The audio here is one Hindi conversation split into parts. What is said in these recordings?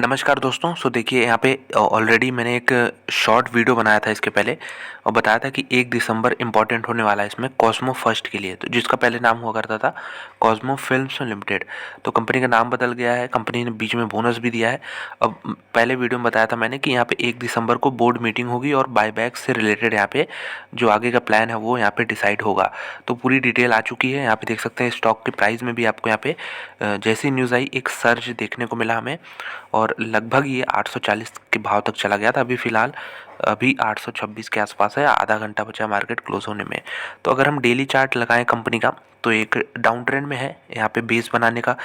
नमस्कार दोस्तों। देखिए यहाँ पे ऑलरेडी मैंने एक शॉर्ट वीडियो बनाया था इसके पहले और बताया था कि 1 दिसंबर इम्पॉर्टेंट होने वाला है इसमें कॉस्मो फर्स्ट के लिए, तो जिसका पहले नाम हुआ करता था कॉस्मो फिल्म्स लिमिटेड। तो कंपनी का नाम बदल गया है, कंपनी ने बीच में बोनस भी दिया है। अब पहले वीडियो में बताया था मैंने कि यहाँ पे 1 दिसंबर को बोर्ड मीटिंग होगी और बायबैक से रिलेटेड यहाँ पे जो आगे का प्लान है वो यहाँ पे डिसाइड होगा। तो पूरी डिटेल आ चुकी है, यहाँ पे देख सकते हैं स्टॉक के प्राइस में भी आपको यहाँ पे जैसी न्यूज़ आई एक सर्ज देखने को मिला हमें और लगभग ये 840 के भाव तक चला गया था। अभी फ़िलहाल अभी 826 के आसपास है, आधा घंटा बचा मार्केट क्लोज होने में। तो अगर हम डेली चार्ट लगाएं कंपनी का तो एक डाउन ट्रेंड में है, यहाँ पे बेस बनाने का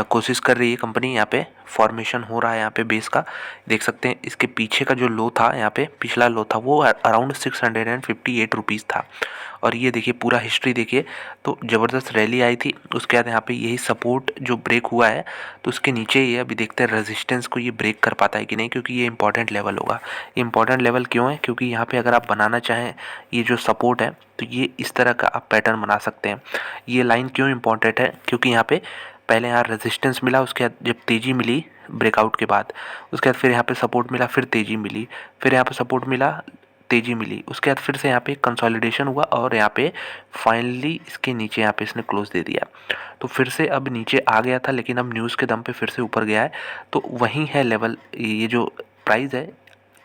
कोशिश कर रही है कंपनी। यहाँ पे फॉर्मेशन हो रहा है यहाँ पे बेस का, देख सकते हैं। इसके पीछे का जो लो था, यहाँ पे पिछला लो था वो अराउंड 658 रुपीज़ था। और ये देखिए पूरा हिस्ट्री देखिए, तो ज़बरदस्त रैली आई थी। उसके बाद यहाँ पे यही सपोर्ट जो ब्रेक हुआ है तो उसके नीचे ये अभी देखते हैं रेजिस्टेंस को ये ब्रेक कर पाता है कि नहीं, क्योंकि ये इंपॉर्टेंट लेवल होगा। इंपॉर्टेंट लेवल क्यों है? क्योंकि यहाँ पे अगर आप बनाना चाहें ये जो सपोर्ट है तो ये इस तरह का आप पैटर्न बना सकते हैं। ये लाइन क्यों इंपॉर्टेंट है? क्योंकि यहाँ पे पहले यहाँ रेजिस्टेंस मिला, उसके बाद जब तेज़ी मिली ब्रेकआउट के बाद, उसके बाद फिर यहाँ पे सपोर्ट मिला, फिर तेज़ी मिली, फिर यहाँ पे सपोर्ट मिला, तेज़ी मिली, उसके बाद फिर से यहाँ पे कंसोलिडेशन हुआ और यहाँ पे फाइनली इसके नीचे यहाँ पे इसने क्लोज दे दिया। तो फिर से अब नीचे आ गया था, लेकिन अब न्यूज़ के दम पे फिर से ऊपर गया है। तो वहीं है लेवल, ये जो प्राइस है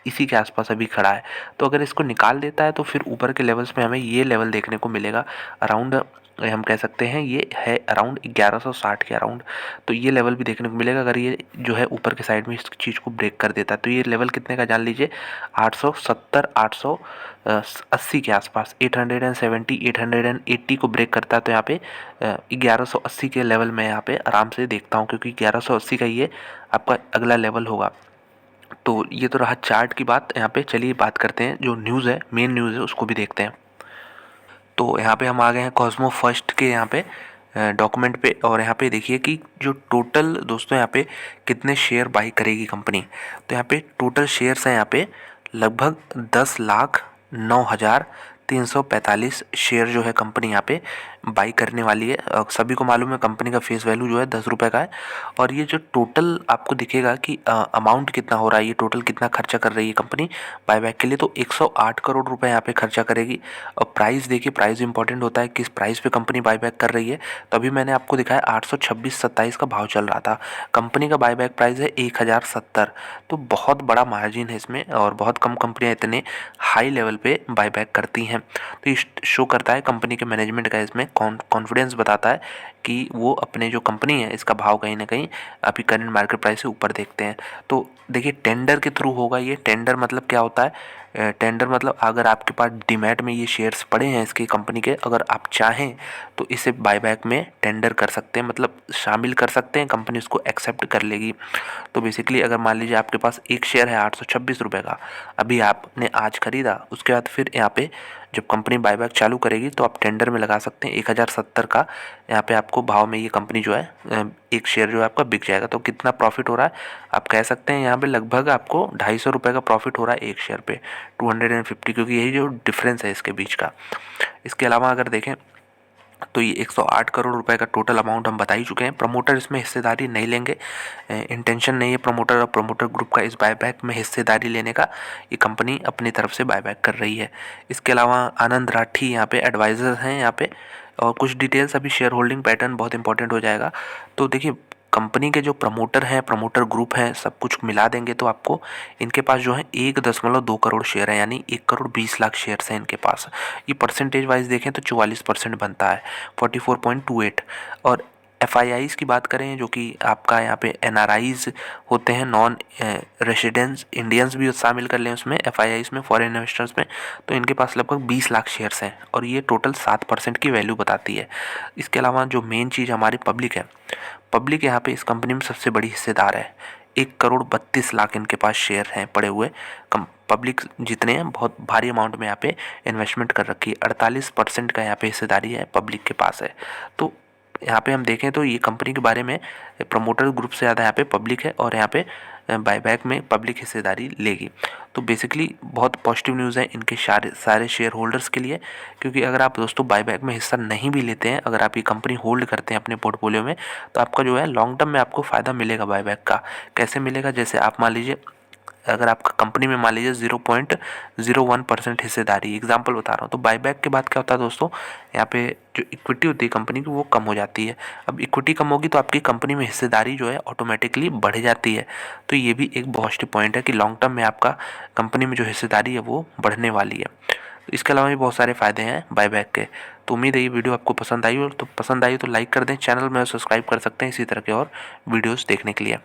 इसी के आसपास अभी खड़ा है। तो अगर इसको निकाल देता है तो फिर ऊपर के लेवल्स में हमें ये लेवल देखने को मिलेगा अराउंड, हम कह सकते हैं ये है अराउंड 1160 के अराउंड। तो ये लेवल भी देखने को मिलेगा अगर ये जो है ऊपर के साइड में इस चीज़ को ब्रेक कर देता है। तो ये लेवल कितने का जान लीजिए, 870 880 के आसपास, 870 880 को ब्रेक करता है। तो यहाँ पे 1180 के लेवल में यहाँ पे आराम से देखता हूँ, क्योंकि 1180 का ये आपका अगला लेवल होगा। तो ये तो रहा चार्ट की बात। यहाँ पे चलिए बात करते हैं जो न्यूज़ है, मेन न्यूज़ है उसको भी देखते हैं। तो यहाँ पे हम आ गए हैं कॉस्मो फर्स्ट के यहाँ पे डॉक्यूमेंट पे, और यहाँ पे देखिए कि जो टोटल दोस्तों यहाँ पे कितने शेयर बाई करेगी कंपनी। तो यहाँ पे टोटल शेयर्स हैं यहाँ पे लगभग 10,09,345 शेयर जो है कंपनी यहाँ पे बाई करने वाली है। सभी को मालूम है कंपनी का फेस वैल्यू जो है 10 रुपये का है। और ये जो टोटल आपको दिखेगा कि अमाउंट कितना हो रहा है, ये टोटल कितना खर्चा कर रही है कंपनी बायबैक के लिए, तो 108 करोड़ रुपए यहाँ पे खर्चा करेगी। और प्राइस देखिए, प्राइस इंपॉर्टेंट होता है, किस प्राइस पे कंपनी बायबैक कर रही है। तो अभी मैंने आपको दिखाया 826-27 का भाव चल रहा था, कंपनी का बायबैक प्राइस है 1070। तो बहुत बड़ा मार्जिन है इसमें और बहुत कम कंपनियां इतने हाई लेवल पे बायबैक करती हैं। तो ये शो करता है कंपनी के मैनेजमेंट का, इसमें कॉन्फिडेंस बताता है कि वो अपने जो कंपनी है इसका भाव कहीं ना कहीं अभी करंट मार्केट प्राइस से ऊपर देखते हैं। तो देखिए टेंडर के थ्रू होगा ये। टेंडर मतलब क्या होता है? टेंडर मतलब अगर आपके पास डीमैट में ये शेयर्स पड़े हैं इसकी कंपनी के, अगर आप चाहें तो इसे बायबैक में टेंडर कर सकते हैं, मतलब शामिल कर सकते हैं, कंपनी उसको एक्सेप्ट कर लेगी। तो बेसिकली अगर मान लीजिए आपके पास एक शेयर है 826 रुपये का, अभी आपने आज खरीदा, उसके बाद फिर यहाँ पे जब कंपनी बायबैक चालू करेगी तो आप टेंडर में लगा सकते हैं 1070 का। यहाँ पे आपको भाव में ये कंपनी जो है एक शेयर जो है आपका बिक जाएगा। तो कितना प्रॉफिट हो रहा है आप कह सकते हैं, यहाँ पे लगभग आपको 250 रुपये का प्रॉफिट हो रहा है एक शेयर पे, 250, क्योंकि यही जो डिफरेंस है इसके बीच का। इसके अलावा अगर देखें तो ये 108 करोड़ रुपए का टोटल अमाउंट हम बता ही चुके हैं। प्रमोटर इसमें हिस्सेदारी नहीं लेंगे, इंटेंशन नहीं है प्रमोटर और प्रमोटर ग्रुप का इस बायबैक में हिस्सेदारी लेने का। ये कंपनी अपनी तरफ से बायबैक कर रही है। इसके अलावा आनंद राठी यहाँ पे एडवाइज़र हैं यहाँ पे, और कुछ डिटेल्स अभी शेयर होल्डिंग पैटर्न बहुत इंपॉर्टेंट हो जाएगा। तो देखिए कंपनी के जो प्रमोटर हैं, प्रमोटर ग्रुप हैं, सब कुछ मिला देंगे तो आपको इनके पास जो है 1.2 करोड़ शेयर है, यानी 1,20,00,000 शेयर्स हैं इनके पास। ये परसेंटेज वाइज देखें तो 44% बनता है, 44.28। और एफ की बात करें जो कि आपका यहाँ पे NRIs होते हैं, नॉन रेसिडेंस इंडियंस भी शामिल कर लें उसमें एफ में, फॉरेन इन्वेस्टर्स में, तो इनके पास लगभग 20 लाख शेयर्स हैं और ये टोटल 7% की वैल्यू बताती है। इसके अलावा जो मेन चीज़ हमारी पब्लिक है, पब्लिक यहाँ पे इस कंपनी में सबसे बड़ी हिस्सेदार है। 1,32,00,000 इनके पास शेयर हैं पड़े हुए। कम पब्लिक जितने हैं बहुत भारी अमाउंट में यहाँ पे इन्वेस्टमेंट कर रखी है, 48% का यहाँ पे हिस्सेदारी है पब्लिक के पास है। तो यहाँ पे हम देखें तो ये कंपनी के बारे में प्रमोटर ग्रुप से ज़्यादा यहाँ पे पब्लिक है और यहाँ पे बायबैक में पब्लिक हिस्सेदारी लेगी। तो बेसिकली बहुत पॉजिटिव न्यूज़ है इनके सारे शेयर होल्डर्स के लिए, क्योंकि अगर आप दोस्तों बायबैक में हिस्सा नहीं भी लेते हैं, अगर आप ये कंपनी होल्ड करते हैं अपने पोर्टफोलियो में, तो आपका जो है लॉन्ग टर्म में आपको फ़ायदा मिलेगा बायबैक का। कैसे मिलेगा? जैसे आप मान लीजिए अगर आपका कंपनी में मान लीजिए 0.01% हिस्सेदारी, एग्जांपल बता रहा हूँ, तो बायबैक के बाद क्या होता है दोस्तों, यहाँ पे जो इक्विटी होती है कंपनी की वो कम हो जाती है। अब इक्विटी कम होगी तो आपकी कंपनी में हिस्सेदारी जो है ऑटोमेटिकली बढ़ जाती है। तो ये भी एक पॉजिटिव पॉइंट है कि लॉन्ग टर्म में आपका कंपनी में जो हिस्सेदारी है वो बढ़ने वाली है। तो इसके अलावा भी बहुत सारे फ़ायदे हैं बायबैक के। तो उम्मीद है ये वीडियो आपको पसंद आई, और तो पसंद आई तो लाइक कर दें, चैनल में सब्सक्राइब कर सकते हैं इसी तरह के और वीडियोज़ देखने के लिए।